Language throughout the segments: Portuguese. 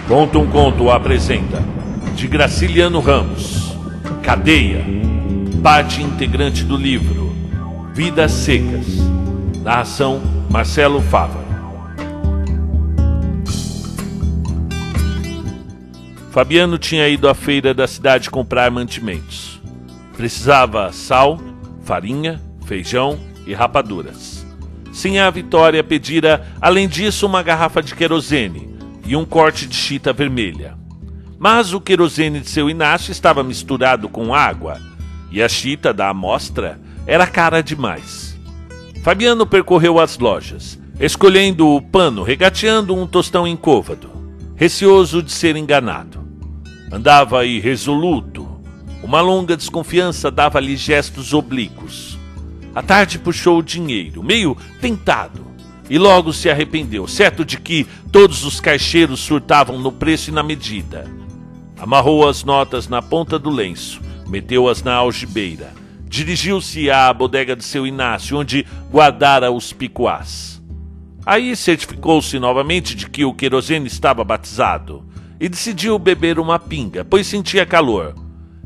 Conta um Conto apresenta de Graciliano Ramos, Cadeia, parte integrante do livro Vidas Secas. Narração Marcelo Fava. Fabiano tinha ido à feira da cidade comprar mantimentos. Precisava sal, farinha, feijão e rapaduras. Sinhá Vitória pedira, além disso, uma garrafa de querosene e um corte de chita vermelha. Mas o querosene de seu Inácio estava misturado com água e a chita da amostra era cara demais. Fabiano percorreu as lojas, escolhendo o pano, regateando um tostão incôvado, receoso de ser enganado. Andava irresoluto. Uma longa desconfiança dava-lhe gestos oblíquos. À tarde puxou o dinheiro, meio tentado, e logo se arrependeu, certo de que todos os caixeiros surtavam no preço e na medida. Amarrou as notas na ponta do lenço, meteu-as na algibeira, dirigiu-se à bodega de seu Inácio, onde guardara os picuás. Aí certificou-se novamente de que o querosene estava batizado e decidiu beber uma pinga, pois sentia calor.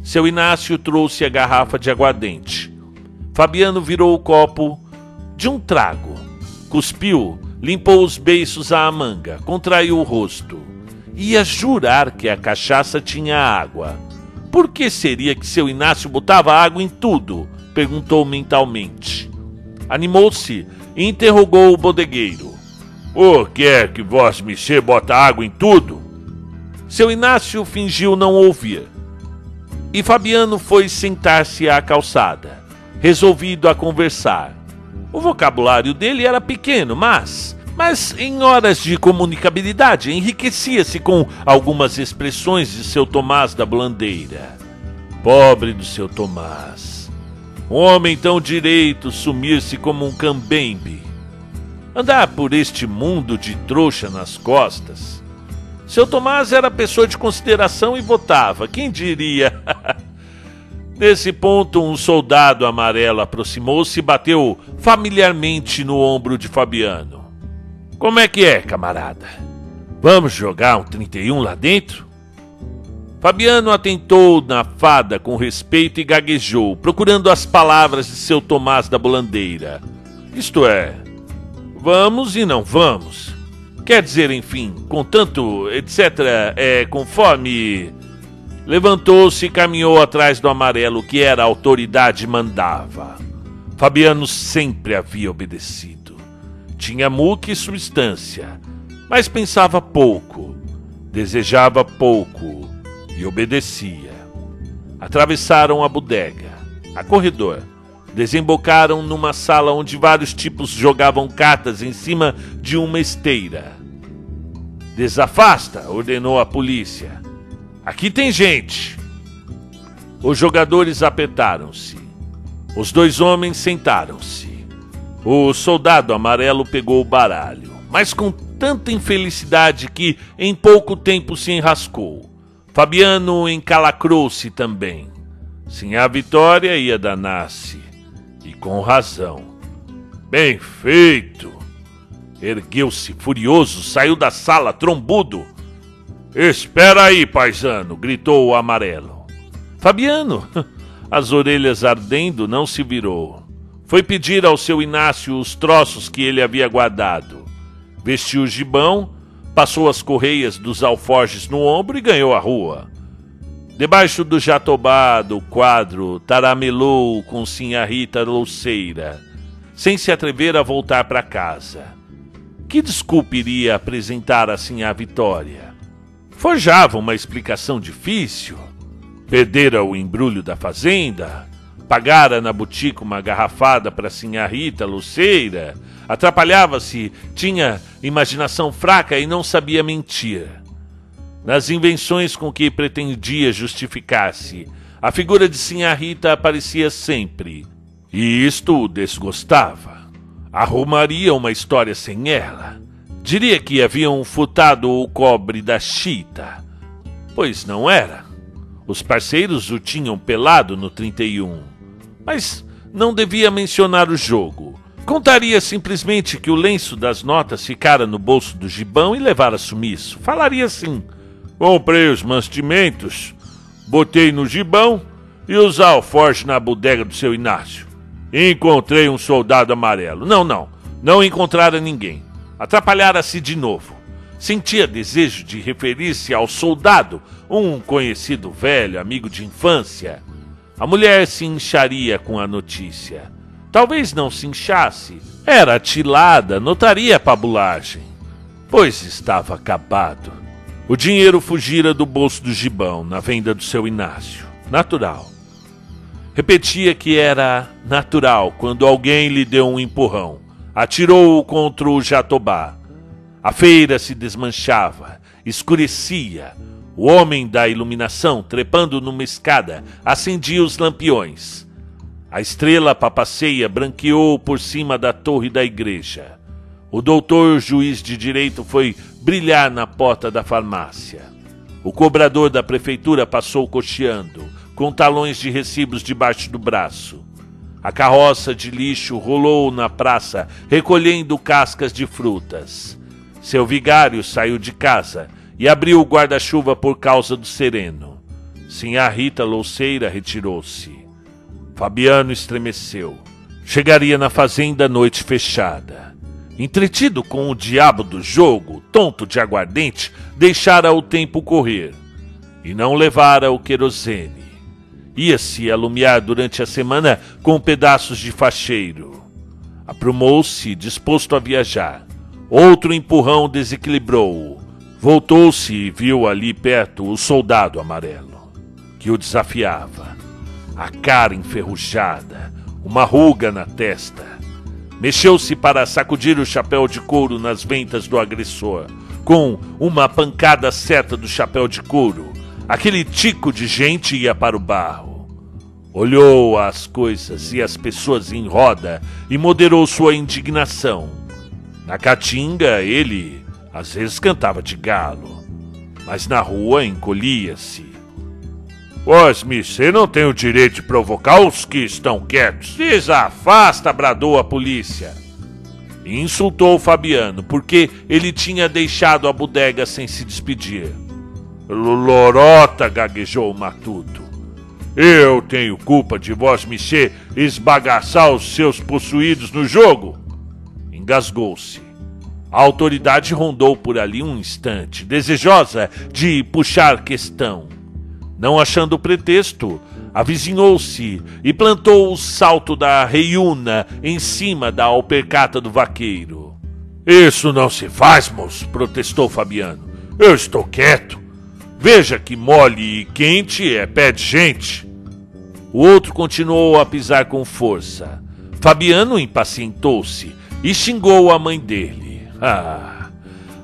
Seu Inácio trouxe a garrafa de aguardente. Fabiano virou o copo de um trago, cuspiu, limpou os beiços à manga, contraiu o rosto. Ia jurar que a cachaça tinha água. Por que seria que seu Inácio botava água em tudo? Perguntou mentalmente. Animou-se e interrogou o bodegueiro. Por que é que vós-missê bota água em tudo? Seu Inácio fingiu não ouvir. E Fabiano foi sentar-se à calçada, resolvido a conversar. O vocabulário dele era pequeno, mas em horas de comunicabilidade enriquecia-se com algumas expressões de seu Tomás da Bolandeira. Pobre do seu Tomás. Um homem tão direito sumir-se como um cambembe. Andar por este mundo de trouxa nas costas. Seu Tomás era pessoa de consideração e votava, quem diria? Nesse ponto, um soldado amarelo aproximou-se e bateu familiarmente no ombro de Fabiano. Como é que é, camarada? Vamos jogar um 31 lá dentro? Fabiano atentou na fada com respeito e gaguejou, procurando as palavras de seu Tomás da Bolandeira. Isto é, vamos e não vamos. Quer dizer, enfim, contanto, etc., conforme... Levantou-se e caminhou atrás do amarelo, que era a autoridade mandava. Fabiano sempre havia obedecido. Tinha muque e substância, mas pensava pouco, desejava pouco e obedecia. Atravessaram a bodega, a corredor, desembocaram numa sala onde vários tipos jogavam cartas em cima de uma esteira. Desafasta, ordenou a polícia. Aqui tem gente. Os jogadores apertaram-se. Os dois homens sentaram-se. O soldado amarelo pegou o baralho, mas com tanta infelicidade que em pouco tempo se enrascou. Fabiano encalacrou-se também. Sinhá Vitória ia danar-se. E com razão. Bem feito. Ergueu-se furioso, saiu da sala trombudo. Espera aí, paisano, gritou o amarelo. Fabiano, as orelhas ardendo, não se virou. Foi pedir ao seu Inácio os troços que ele havia guardado. Vestiu o gibão, passou as correias dos alforjes no ombro e ganhou a rua. Debaixo do jatobá do quadro, taramelou com Sinhá Rita louceira, sem se atrever a voltar para casa. Que desculpa iria apresentar a Sinhá Vitória? Forjava uma explicação difícil. Perdera o embrulho da fazenda, pagara na botica uma garrafada para Sinhá Rita louceira, atrapalhava-se, tinha imaginação fraca e não sabia mentir. Nas invenções com que pretendia justificar-se, a figura de Sinhá Rita aparecia sempre, e isto o desgostava. Arrumaria uma história sem ela. Diria que haviam furtado o cobre da chita, pois não era. Os parceiros o tinham pelado no 31, mas não devia mencionar o jogo. Contaria simplesmente que o lenço das notas ficara no bolso do gibão e levara sumiço. Falaria assim, Comprei os mantimentos, botei no gibão e os alforjes na bodega do seu Inácio. Encontrei um soldado amarelo. Não encontrara ninguém. Atrapalhara-se de novo. Sentia desejo de referir-se ao soldado, um conhecido velho, amigo de infância. A mulher se incharia com a notícia. Talvez não se inchasse. Era atilada, notaria a pabulagem. Pois estava acabado. O dinheiro fugira do bolso do gibão, na venda do seu Inácio. Natural. Repetia que era natural quando alguém lhe deu um empurrão. Atirou-o contra o Jatobá. A feira se desmanchava, escurecia. O homem da iluminação, trepando numa escada, acendia os lampiões. A estrela papaceia branqueou por cima da torre da igreja. O doutor juiz de direito foi brilhar na porta da farmácia. O cobrador da prefeitura passou cocheando, com talões de recibos debaixo do braço. A carroça de lixo rolou na praça, recolhendo cascas de frutas. Seu vigário saiu de casa e abriu o guarda-chuva por causa do sereno. Sinhá Rita Louceira retirou-se. Fabiano estremeceu. Chegaria na fazenda noite fechada. Entretido com o diabo do jogo, tonto de aguardente, deixara o tempo correr. E não levara o querosene. Ia-se alumiar durante a semana com pedaços de facheiro. Aprumou-se, disposto a viajar. Outro empurrão desequilibrou-o. Voltou-se e viu ali perto o soldado amarelo, que o desafiava. A cara enferrujada, uma ruga na testa. Mexeu-se para sacudir o chapéu de couro nas ventas do agressor. Com uma pancada certa do chapéu de couro, aquele tico de gente ia para o barro. Olhou as coisas e as pessoas em roda e moderou sua indignação. Na caatinga, ele, às vezes, cantava de galo, mas na rua encolhia-se. Você não tem o direito de provocar os que estão quietos. Desafasta, bradou a polícia. E insultou Fabiano, porque ele tinha deixado a bodega sem se despedir. Lorota, gaguejou o matuto. Eu tenho culpa de vós-mexer esbagaçar os seus possuídos no jogo? Engasgou-se. A autoridade rondou por ali um instante, desejosa de puxar questão. Não achando pretexto, avizinhou-se e plantou o salto da reiúna em cima da alpercata do vaqueiro. Isso não se faz, moço, protestou Fabiano. Eu estou quieto. Veja que mole e quente é pé de gente. O outro continuou a pisar com força. Fabiano impacientou-se e xingou a mãe dele.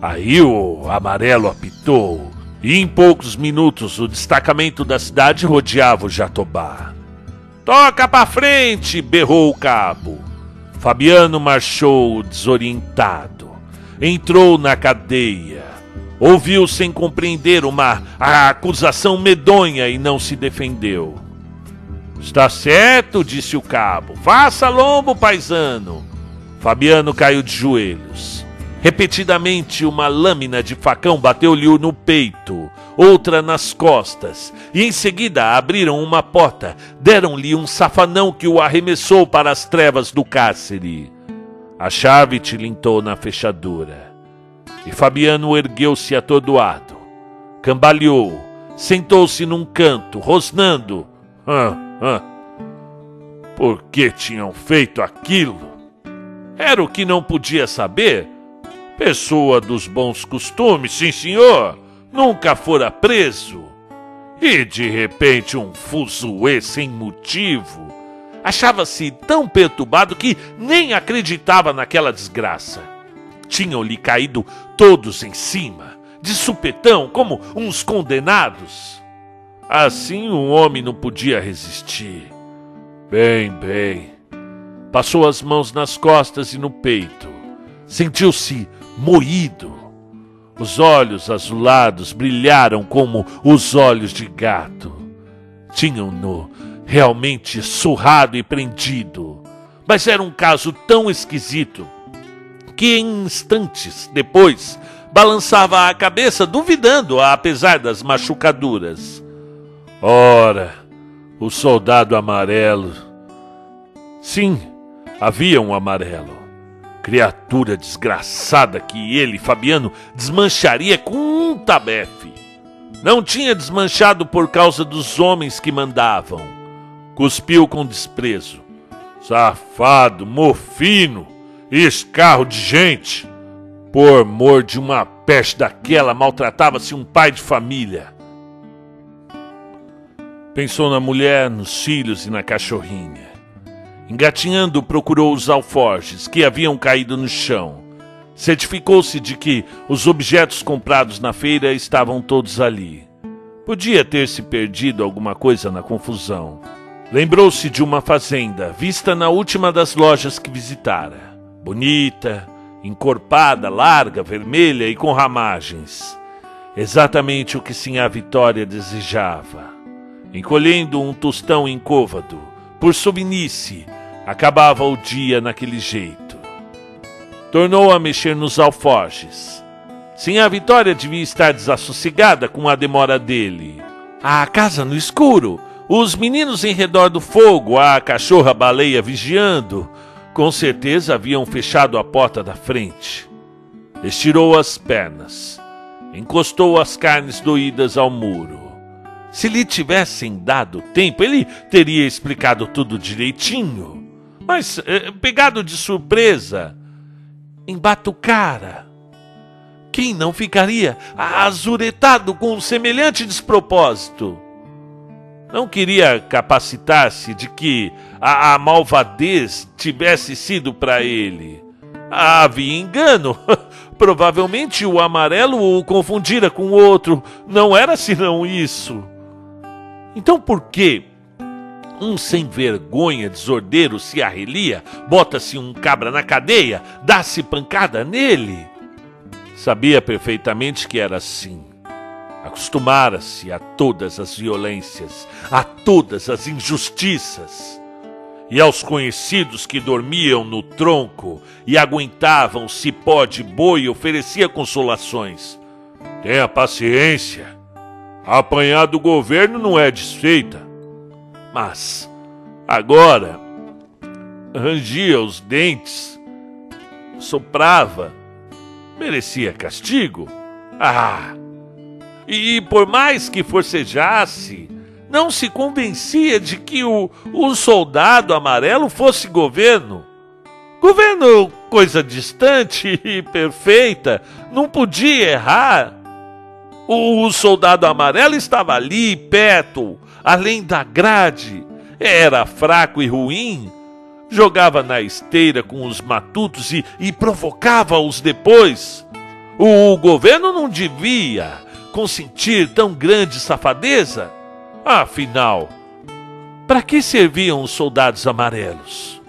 Aí o amarelo apitou. E em poucos minutos o destacamento da cidade rodeava o Jatobá. Toca pra frente, berrou o cabo. Fabiano marchou desorientado. Entrou na cadeia. Ouviu sem compreender uma acusação medonha e não se defendeu. Está certo, disse o cabo. Faça lombo, paisano. Fabiano caiu de joelhos. Repetidamente, uma lâmina de facão bateu-lhe no peito, outra nas costas, e em seguida abriram uma porta, deram-lhe um safanão que o arremessou para as trevas do cárcere. A chave tilintou na fechadura, e Fabiano ergueu-se atordoado, cambaleou, sentou-se num canto, rosnando. Por que tinham feito aquilo? Era o que não podia saber? Pessoa dos bons costumes, sim senhor, nunca fora preso. E de repente um fuzuê sem motivo. Achava-se tão perturbado que nem acreditava naquela desgraça. Tinham-lhe caído todos em cima, de supetão, como uns condenados. Assim um homem não podia resistir. Bem. Passou as mãos nas costas e no peito. Sentiu-se moído. Os olhos azulados brilharam como os olhos de gato. Tinham-no realmente surrado e prendido. Mas era um caso tão esquisito que em instantes depois balançava a cabeça, duvidando, apesar das machucaduras. Ora, o soldado amarelo. Sim, havia um amarelo. Criatura desgraçada que ele, Fabiano, desmancharia com um tabefe. Não tinha desmanchado por causa dos homens que mandavam. Cuspiu com desprezo. Safado, mofino, escarro de gente. Por amor de uma peste daquela, maltratava-se um pai de família. Pensou na mulher, nos filhos e na cachorrinha. Engatinhando, procurou os alforjes que haviam caído no chão. Certificou-se de que os objetos comprados na feira estavam todos ali. Podia ter se perdido alguma coisa na confusão. Lembrou-se de uma fazenda, vista na última das lojas que visitara. Bonita, encorpada, larga, vermelha e com ramagens. Exatamente o que Sinhá Vitória desejava. Encolhendo um tostão incôvado, por subnice, acabava o dia naquele jeito. Tornou a mexer nos alforjes. Sinhá Vitória devia estar desassossegada com a demora dele. A casa no escuro, os meninos em redor do fogo, a cachorra-baleia vigiando. Com certeza haviam fechado a porta da frente. Estirou as pernas. Encostou as carnes doídas ao muro. Se lhe tivessem dado tempo, ele teria explicado tudo direitinho. Mas, pegado de surpresa, embatucara. Quem não ficaria azuretado com um semelhante despropósito? Não queria capacitar-se de que a malvadez tivesse sido para ele. Havia engano. Provavelmente o amarelo o confundira com o outro. Não era senão isso. Então por que um sem vergonha desordeiro se arrelia, bota-se um cabra na cadeia, dá-se pancada nele? Sabia perfeitamente que era assim. Acostumara-se a todas as violências, a todas as injustiças. E aos conhecidos que dormiam no tronco e aguentavam cipó de boi oferecia consolações. Tenha paciência. Apanhar do governo não é desfeita. Mas, agora, rangia os dentes, soprava, merecia castigo. E por mais que forcejasse, não se convencia de que o soldado amarelo fosse governo. Governo, coisa distante e perfeita, não podia errar. O soldado amarelo estava ali, perto, além da grade. Era fraco e ruim. Jogava na esteira com os matutos e provocava-os depois. O governo não devia consentir tão grande safadeza. Afinal, para que serviam os soldados amarelos?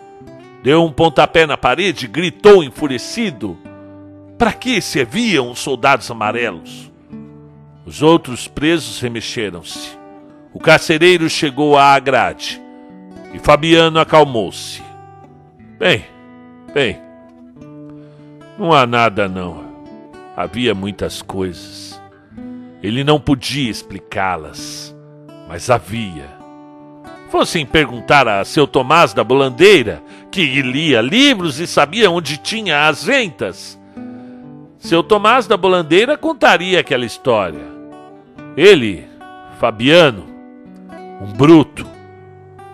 Deu um pontapé na parede e gritou enfurecido. Para que serviam os soldados amarelos? Os outros presos remexeram-se. O carcereiro chegou à grade e Fabiano acalmou-se. Bem, não há nada não. Havia muitas coisas. Ele não podia explicá-las, mas havia. Fossem perguntar a seu Tomás da Bolandeira, que lia livros e sabia onde tinha as ventas. Seu Tomás da Bolandeira contaria aquela história. Ele, Fabiano, um bruto,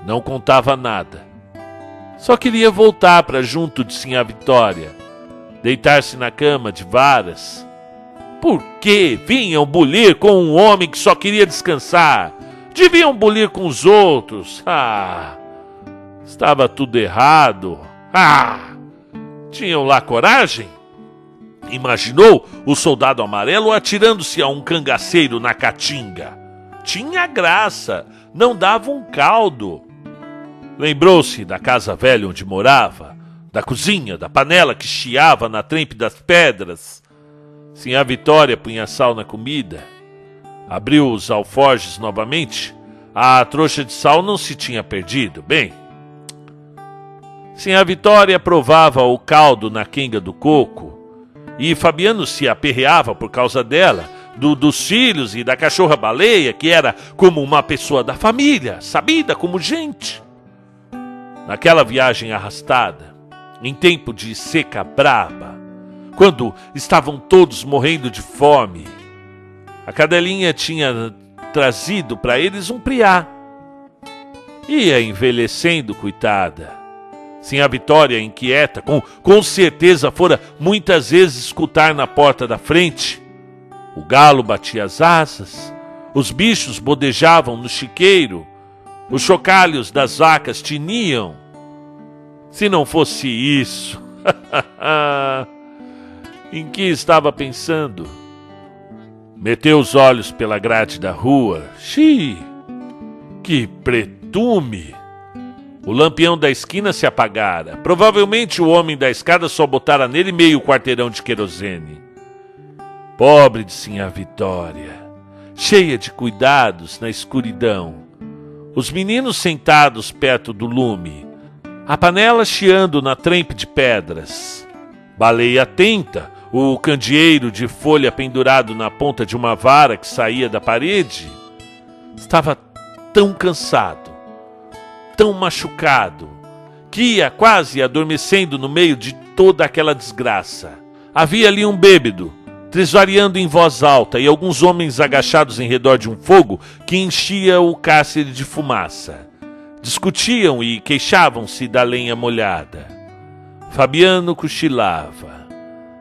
não contava nada. Só queria voltar para junto de Sinhá Vitória, deitar-se na cama de varas. Por que vinham bulir com um homem que só queria descansar? Deviam bulir com os outros. Estava tudo errado. Tinham lá coragem? Imaginou o soldado amarelo atirando-se a um cangaceiro na caatinga. Tinha graça, não dava um caldo. Lembrou-se da casa velha onde morava, da cozinha, da panela que chiava na trempe das pedras. Sinhá Vitória punha sal na comida. Abriu os alforjes novamente. A trouxa de sal não se tinha perdido. Bem, Sinhá Vitória provava o caldo na quenga do coco e Fabiano se aperreava por causa dela, dos filhos e da cachorra-baleia, que era como uma pessoa da família, sabida como gente. Naquela viagem arrastada, em tempo de seca braba, quando estavam todos morrendo de fome, a cadelinha tinha trazido para eles um priá. Ia envelhecendo, coitada. Sinhá Vitória, inquieta, com certeza fora muitas vezes escutar na porta da frente. O galo batia as asas, os bichos bodejavam no chiqueiro, os chocalhos das vacas tiniam. Se não fosse isso, em que estava pensando? Meteu os olhos pela grade da rua. Xiii, que pretume! O lampião da esquina se apagara. Provavelmente o homem da escada só botara nele meio quarteirão de querosene. Pobre de Sinhá Vitória, cheia de cuidados na escuridão. Os meninos sentados perto do lume, a panela chiando na trempe de pedras. Baleia atenta, o candeeiro de folha pendurado na ponta de uma vara que saía da parede. Estava tão cansado, tão machucado, que ia quase adormecendo no meio de toda aquela desgraça. Havia ali um bêbado, tresvariando em voz alta, e alguns homens agachados em redor de um fogo que enchia o cárcere de fumaça. Discutiam e queixavam-se da lenha molhada. Fabiano cochilava.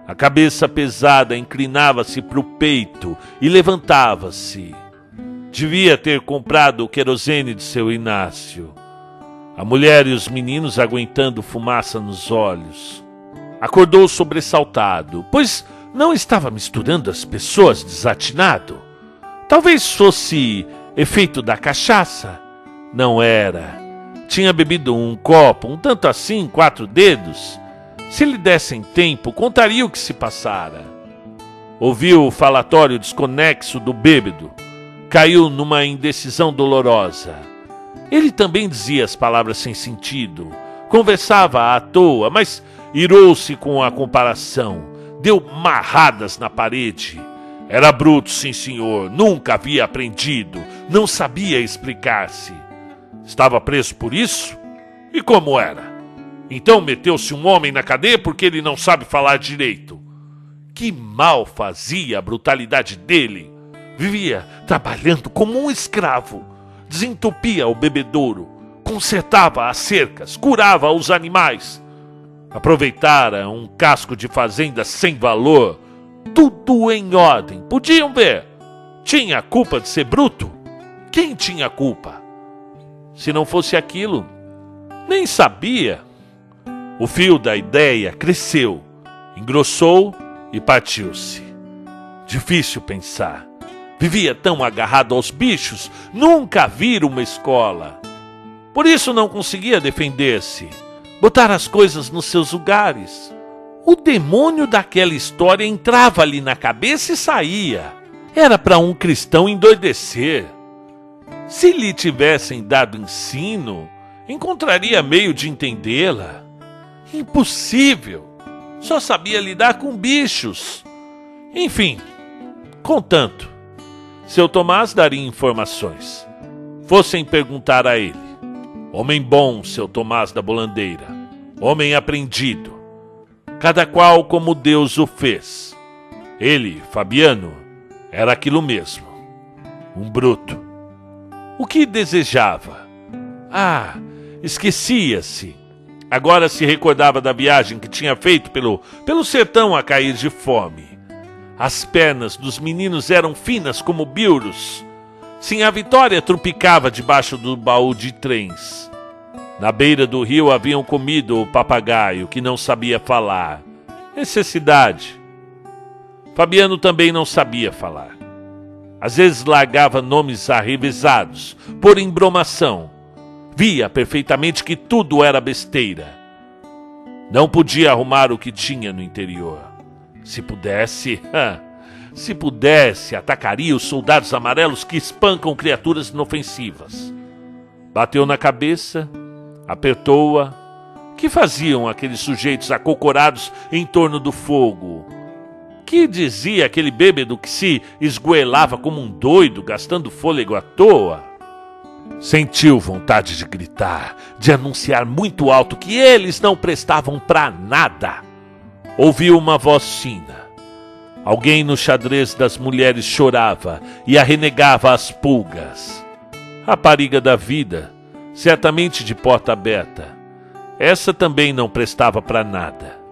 A cabeça pesada inclinava-se para o peito e levantava-se. Devia ter comprado o querosene de seu Inácio. A mulher e os meninos aguentando fumaça nos olhos. Acordou sobressaltado, pois não estava misturando as pessoas, desatinado. Talvez fosse efeito da cachaça. Não era. Tinha bebido um copo, um tanto assim, 4 dedos. Se lhe dessem tempo, contaria o que se passara. Ouviu o falatório desconexo do bêbado. Caiu numa indecisão dolorosa. Ele também dizia as palavras sem sentido. Conversava à toa, mas irou-se com a comparação. Deu marradas na parede. Era bruto, sim senhor, nunca havia aprendido, não sabia explicar-se. Estava preso por isso? E como era? Então meteu-se um homem na cadeia porque ele não sabe falar direito. Que mal fazia a brutalidade dele. Vivia trabalhando como um escravo. Desentupia o bebedouro, consertava as cercas, curava os animais. Aproveitara um casco de fazenda sem valor. Tudo em ordem. Podiam ver. Tinha a culpa de ser bruto? Quem tinha culpa? Se não fosse aquilo, nem sabia. O fio da ideia cresceu, engrossou e partiu-se. Difícil pensar. Vivia tão agarrado aos bichos, nunca vira uma escola. Por isso não conseguia defender-se. Botar as coisas nos seus lugares. O demônio daquela história entrava ali na cabeça e saía. Era para um cristão endoidecer. Se lhe tivessem dado ensino, encontraria meio de entendê-la. Impossível. Só sabia lidar com bichos. Enfim, contanto, seu Tomás daria informações. Fossem perguntar a ele. Homem bom, seu Tomás da Bolandeira. Homem aprendido. Cada qual como Deus o fez. Ele, Fabiano, era aquilo mesmo. Um bruto. O que desejava? Ah, esquecia-se. Agora se recordava da viagem que tinha feito pelo sertão a cair de fome. As pernas dos meninos eram finas como bilros. Sinhá Vitória trupicava debaixo do baú de trens. Na beira do rio haviam comido o papagaio que não sabia falar. Necessidade. Fabiano também não sabia falar. Às vezes largava nomes arrevesados, por embromação. Via perfeitamente que tudo era besteira. Não podia arrumar o que tinha no interior. Se pudesse, atacaria os soldados amarelos que espancam criaturas inofensivas. Bateu na cabeça, apertou-a. Que faziam aqueles sujeitos acocorados em torno do fogo? que dizia aquele bêbado que se esgoelava como um doido, gastando fôlego à toa? Sentiu vontade de gritar, de anunciar muito alto que eles não prestavam para nada. Ouviu uma voz fina. Alguém no xadrez das mulheres chorava e arrenegava as pulgas. Rapariga da vida, certamente de porta aberta. Essa também não prestava para nada.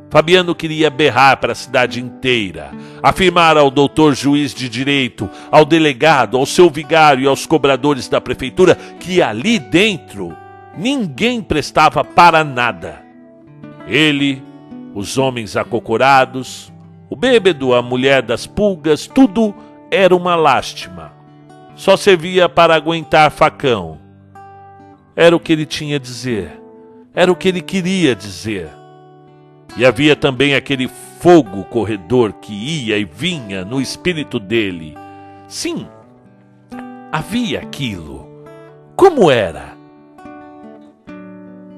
Fabiano queria berrar para a cidade inteira, afirmar ao doutor juiz de direito, ao delegado, ao seu vigário e aos cobradores da prefeitura que ali dentro ninguém prestava para nada. Ele, os homens acocorados, o bêbado, a mulher das pulgas, tudo era uma lástima. Só servia para aguentar facão. Era o que ele tinha a dizer, era o que ele queria dizer. E havia também aquele fogo corredor que ia e vinha no espírito dele. Sim, havia aquilo. Como era?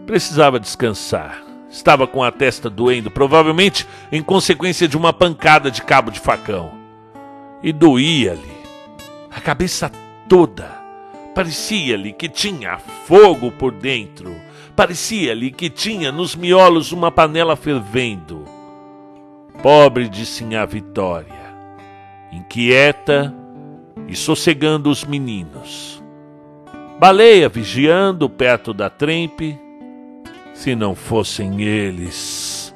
Precisava descansar. Estava com a testa doendo, provavelmente em consequência de uma pancada de cabo de facão. E doía-lhe. A cabeça toda. Parecia-lhe que tinha fogo por dentro. Parecia-lhe que tinha nos miolos uma panela fervendo. Pobre de Sinhá Vitória, inquieta e sossegando os meninos. Baleia vigiando perto da trempe, se não fossem eles.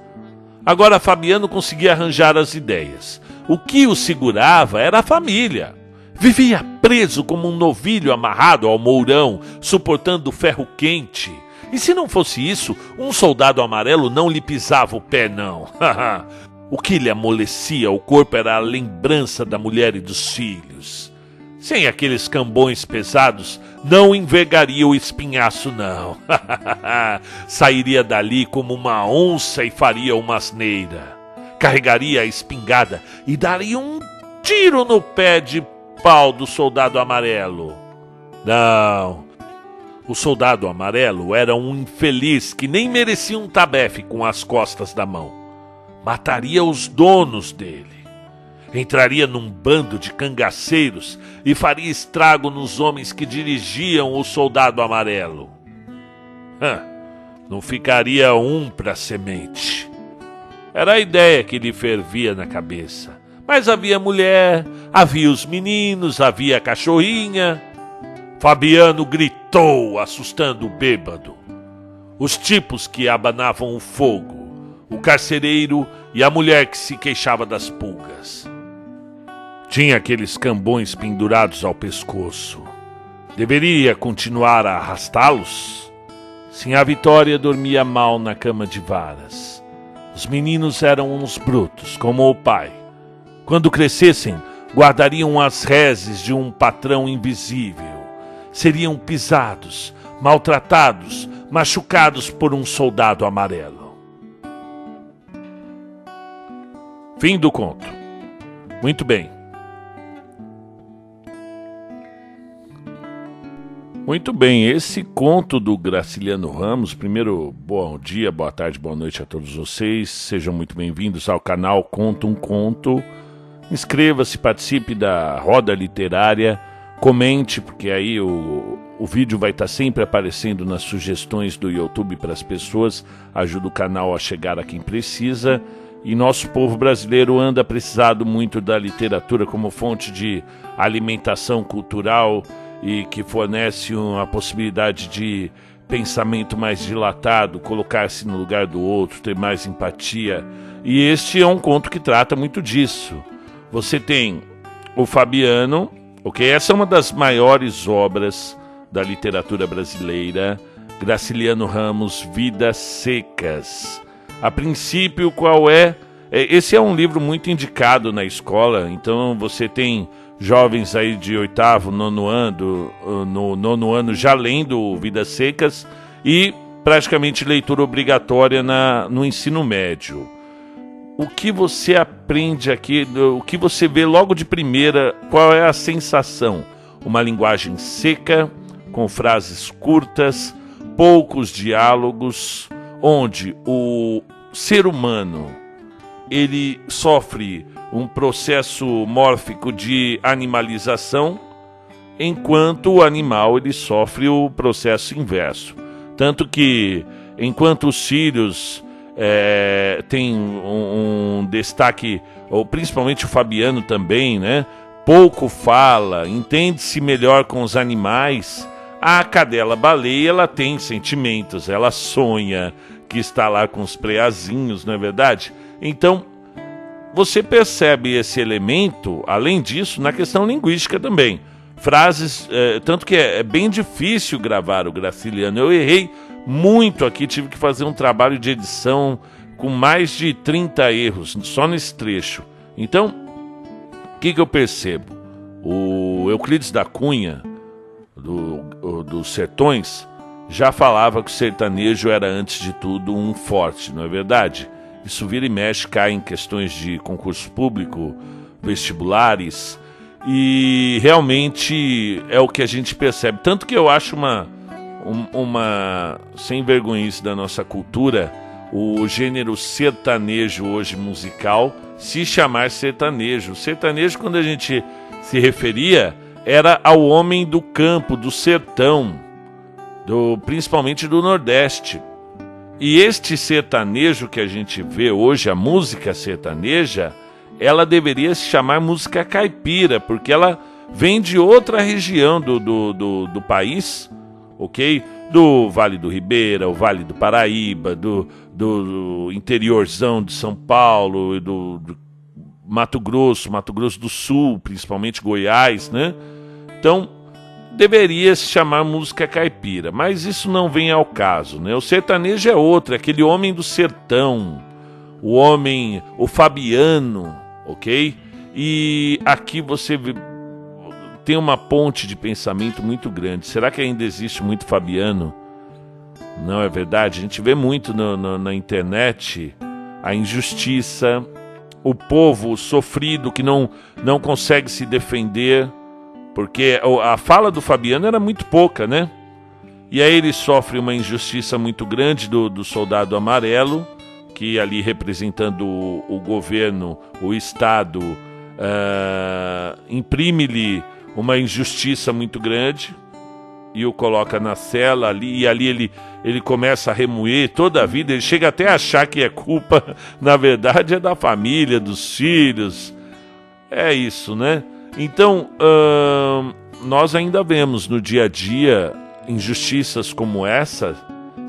Agora Fabiano conseguia arranjar as ideias. O que o segurava era a família. Vivia preso como um novilho amarrado ao mourão, suportando ferro quente. E se não fosse isso, um soldado amarelo não lhe pisava o pé, não. O que lhe amolecia o corpo era a lembrança da mulher e dos filhos. Sem aqueles cambões pesados, não envergaria o espinhaço, não. Sairia dali como uma onça e faria uma asneira. Carregaria a espingarda e daria um tiro no pé de pau do soldado amarelo. Não. O soldado amarelo era um infeliz que nem merecia um tabefe com as costas da mão. Mataria os donos dele. Entraria num bando de cangaceiros e faria estrago nos homens que dirigiam o soldado amarelo. Não ficaria um para semente. Era a ideia que lhe fervia na cabeça. Mas havia mulher, havia os meninos, havia a cachorrinha. Fabiano gritou, assustando o bêbado. Os tipos que abanavam o fogo, o carcereiro e a mulher que se queixava das pulgas. Tinha aqueles cambões pendurados ao pescoço. Deveria continuar a arrastá-los? Sinhá Vitória dormia mal na cama de varas. Os meninos eram uns brutos, como o pai. Quando crescessem, guardariam as reses de um patrão invisível. Seriam pisados, maltratados, machucados por um soldado amarelo. Fim do conto. Muito bem. Muito bem, esse conto do Graciliano Ramos, primeiro, bom dia, boa tarde, boa noite a todos vocês, sejam muito bem-vindos ao canal Conta um Conto, inscreva-se, participe da roda literária, comente, porque aí o vídeo vai estar sempre aparecendo nas sugestões do YouTube para as pessoas, ajuda o canal a chegar a quem precisa, e nosso povo brasileiro anda precisado muito da literatura como fonte de alimentação cultural, e que fornece a possibilidade de pensamento mais dilatado, colocar-se no lugar do outro, ter mais empatia. E este é um conto que trata muito disso. Você tem o Fabiano, ok? Essa é uma das maiores obras da literatura brasileira, Graciliano Ramos, Vidas Secas. A princípio, qual é? Esse é um livro muito indicado na escola, então você tem jovens aí de 8º, 9º ano, no 9º ano já lendo Vidas Secas e praticamente leitura obrigatória no ensino médio. O que você aprende aqui, o que você vê logo de primeira, qual é a sensação? Uma linguagem seca, com frases curtas, poucos diálogos, onde o ser humano ele sofre um processo mórfico de animalização, enquanto o animal ele sofre o processo inverso. Tanto que, enquanto os sírios têm um destaque, ou principalmente o Fabiano também, né? Pouco fala, entende-se melhor com os animais. A cadela-baleia, ela tem sentimentos, ela sonha que está lá com os preazinhos, não é verdade? Então, você percebe esse elemento, além disso, na questão linguística também. Frases, tanto que é bem difícil gravar o graciliano. Eu errei muito aqui, tive que fazer um trabalho de edição com mais de 30 erros, só nesse trecho. Então, o que eu percebo? O Euclides da Cunha, dos Sertões, já falava que o sertanejo era, antes de tudo, um forte, não é verdade? Isso vira e mexe, cai em questões de concurso público, vestibulares, e realmente é o que a gente percebe. Tanto que eu acho uma sem vergonhice da nossa cultura o gênero sertanejo hoje musical se chamar sertanejo. Sertanejo, quando a gente se referia, era ao homem do campo, do sertão, principalmente do Nordeste. E este sertanejo que a gente vê hoje, a música sertaneja, ela deveria se chamar música caipira, porque ela vem de outra região do país, ok? Do Vale do Ribeira, o Vale do Paraíba, do interiorzão de São Paulo, do Mato Grosso do Sul, principalmente Goiás, né? Então, deveria se chamar música caipira, mas isso não vem ao caso, né? O sertanejo é outro, é aquele homem do sertão, o Fabiano, ok? E aqui você tem uma ponte de pensamento muito grande. Será que ainda existe muito Fabiano? Não é verdade? A gente vê muito na internet a injustiça, o povo sofrido que não consegue se defender, porque a fala do Fabiano era muito pouca, né? E aí ele sofre uma injustiça muito grande do soldado amarelo, que ali representando o governo, o Estado, imprime-lhe uma injustiça muito grande e o coloca na cela ali, e ali ele começa a remoer toda a vida. Ele chega até a achar que é culpa, na verdade é da família, dos filhos. É isso, né? Então, nós ainda vemos no dia a dia injustiças como essa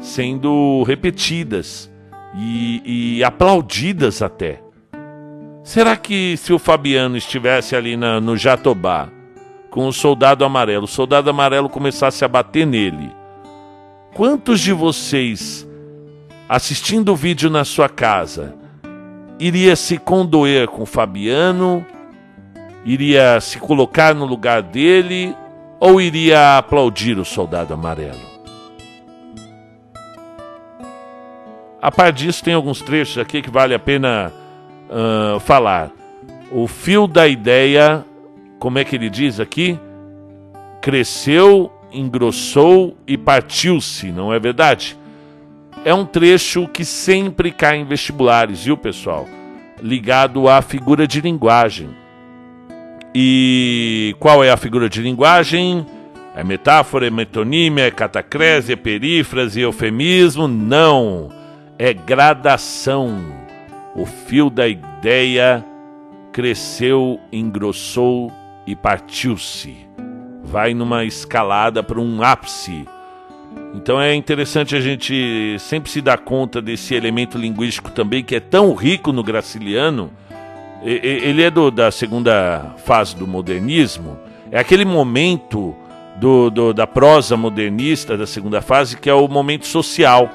sendo repetidas e aplaudidas até. Será que se o Fabiano estivesse ali no Jatobá com o soldado amarelo começasse a bater nele, quantos de vocês, assistindo o vídeo na sua casa, iria se condoer com o Fabiano, iria se colocar no lugar dele, ou iria aplaudir o soldado amarelo? A par disso, tem alguns trechos aqui que vale a pena falar. O fio da ideia, como é que ele diz aqui? Cresceu, engrossou e partiu-se, não é verdade? É um trecho que sempre cai em vestibulares, viu, pessoal? Ligado à figura de linguagem. E qual é a figura de linguagem? É metáfora, é metonímia, é catacrese, é perífrase, é eufemismo? Não, é gradação. O fio da ideia cresceu, engrossou e partiu-se. Vai numa escalada para um ápice. Então é interessante a gente sempre se dar conta desse elemento linguístico também, que é tão rico no graciliano. Ele é da segunda fase do modernismo. É aquele momento da prosa modernista da segunda fase, que é o momento social,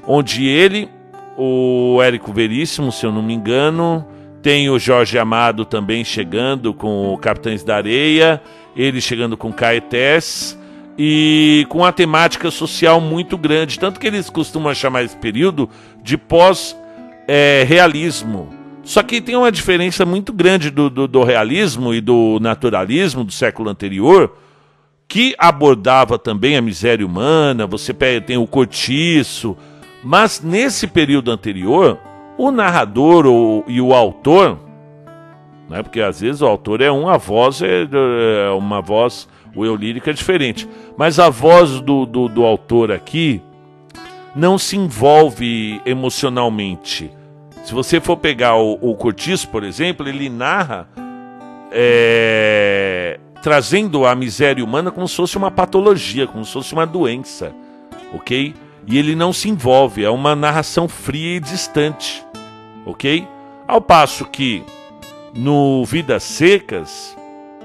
onde o Érico Veríssimo, se eu não me engano, tem o Jorge Amado também chegando com o Capitães da Areia, ele chegando com Caetés, e com a temática social muito grande, tanto que eles costumam chamar esse período de pós-realismo. Só que tem uma diferença muito grande do realismo e do naturalismo do século anterior, que abordava também a miséria humana. Você tem o cortiço, mas nesse período anterior, O narrador e o autor, né, porque às vezes o autor é um, a voz é uma voz, o eu lírico é diferente, mas a voz do autor aqui não se envolve emocionalmente. Se você for pegar o Cortiço, por exemplo, ele narra trazendo a miséria humana como se fosse uma patologia, como se fosse uma doença, ok? E ele não se envolve, é uma narração fria e distante, ok? Ao passo que no Vidas Secas,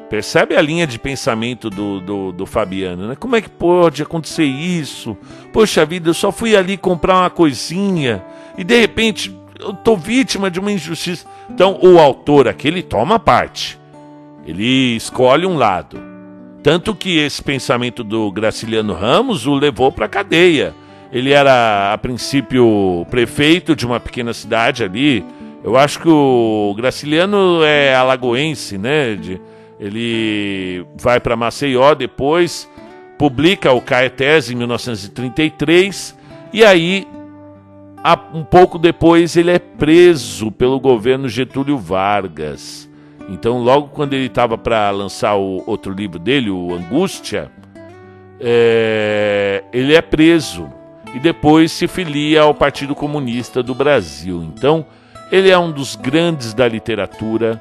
percebe a linha de pensamento do Fabiano, né? Como é que pode acontecer isso? Poxa vida, eu só fui ali comprar uma coisinha e de repente eu tô vítima de uma injustiça. Então o autor aqui, ele toma parte, ele escolhe um lado. Tanto que esse pensamento do Graciliano Ramos o levou para a cadeia. Ele era, a princípio, prefeito de uma pequena cidade ali. Eu acho que o Graciliano é alagoense, né? Ele vai para Maceió depois, publica o Caetés em 1933, e aí, um pouco depois, ele é preso pelo governo Getúlio Vargas. Então, logo quando ele estava para lançar o outro livro dele, o Angústia, ele é preso e depois se filia ao Partido Comunista do Brasil. Então, ele é um dos grandes da literatura.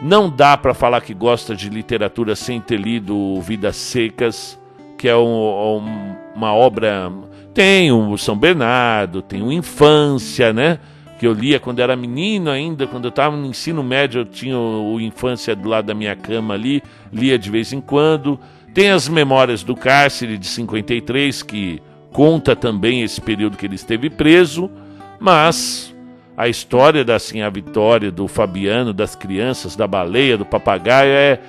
Não dá para falar que gosta de literatura sem ter lido Vidas Secas, que é uma obra... Tem o São Bernardo, tem o Infância, né? Que eu lia quando era menino ainda, quando eu estava no ensino médio, eu tinha o Infância do lado da minha cama ali, lia de vez em quando. Tem as Memórias do Cárcere, de 53, que conta também esse período que ele esteve preso, mas a história da Sinhá Vitória, do Fabiano, das crianças, da baleia, do papagaio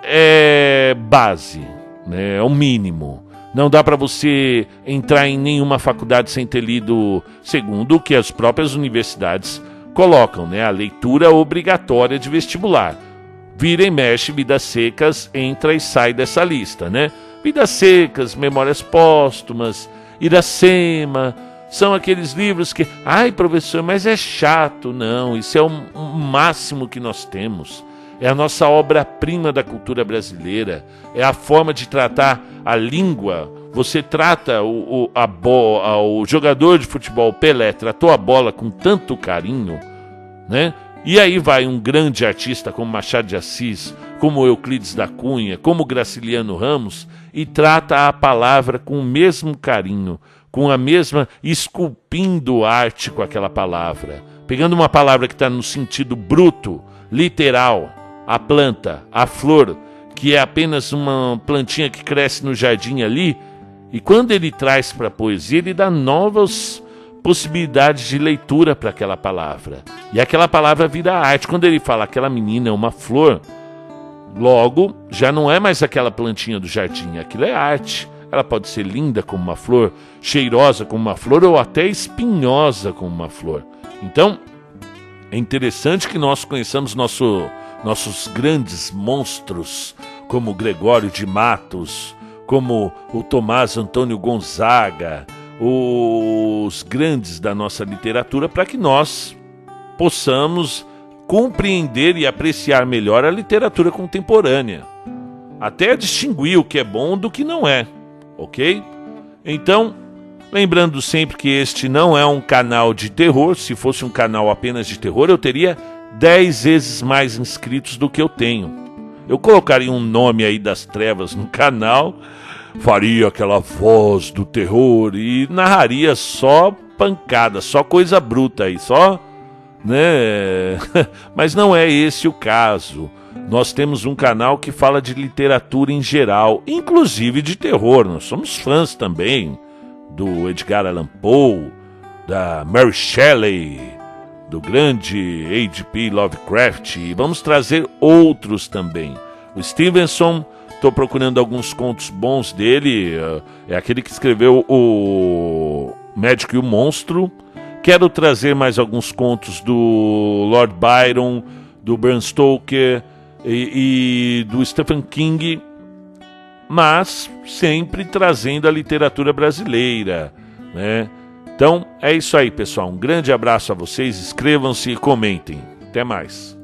é base, né? É o mínimo. Não dá para você entrar em nenhuma faculdade sem ter lido, segundo o que as próprias universidades colocam, né? A leitura obrigatória de vestibular. Vira e mexe, Vidas Secas entra e sai dessa lista, né? Vidas Secas, Memórias Póstumas, Iracema, são aqueles livros que... Ai, professor, mas é chato. Não, isso é o máximo que nós temos. É a nossa obra-prima da cultura brasileira. É a forma de tratar a língua. Você trata o jogador de futebol Pelé, tratou a bola com tanto carinho, né? E aí vai um grande artista como Machado de Assis, como Euclides da Cunha, como Graciliano Ramos, e trata a palavra com o mesmo carinho, com a mesma, esculpindo arte com aquela palavra. Pegando uma palavra que está no sentido bruto, literal, a planta, a flor, que é apenas uma plantinha que cresce no jardim ali, e quando ele traz para a poesia, ele dá novas possibilidades de leitura para aquela palavra. E aquela palavra vira arte. Quando ele fala aquela menina é uma flor, logo já não é mais aquela plantinha do jardim, aquilo é arte. Ela pode ser linda como uma flor, cheirosa como uma flor, ou até espinhosa como uma flor. Então, é interessante que nós conheçamos nossos grandes monstros, como Gregório de Matos, como o Tomás Antônio Gonzaga, os grandes da nossa literatura, para que nós possamos compreender e apreciar melhor a literatura contemporânea, até distinguir o que é bom do que não é, ok? Então, lembrando sempre que este não é um canal de terror. Se fosse um canal apenas de terror, eu teria 10 vezes mais inscritos do que eu tenho. Eu colocaria um nome aí das trevas no canal, faria aquela voz do terror e narraria só pancada, só coisa bruta aí, só, né? Mas não é esse o caso. Nós temos um canal que fala de literatura em geral, inclusive de terror. Nós somos fãs também do Edgar Allan Poe, da Mary Shelley, do grande H.P. Lovecraft, e vamos trazer outros também. O Stevenson, estou procurando alguns contos bons dele, é aquele que escreveu o Médico e o Monstro. Quero trazer mais alguns contos do Lord Byron, do Bram Stoker e do Stephen King, mas sempre trazendo a literatura brasileira, né? Então é isso aí, pessoal. Um grande abraço a vocês, inscrevam-se e comentem. Até mais.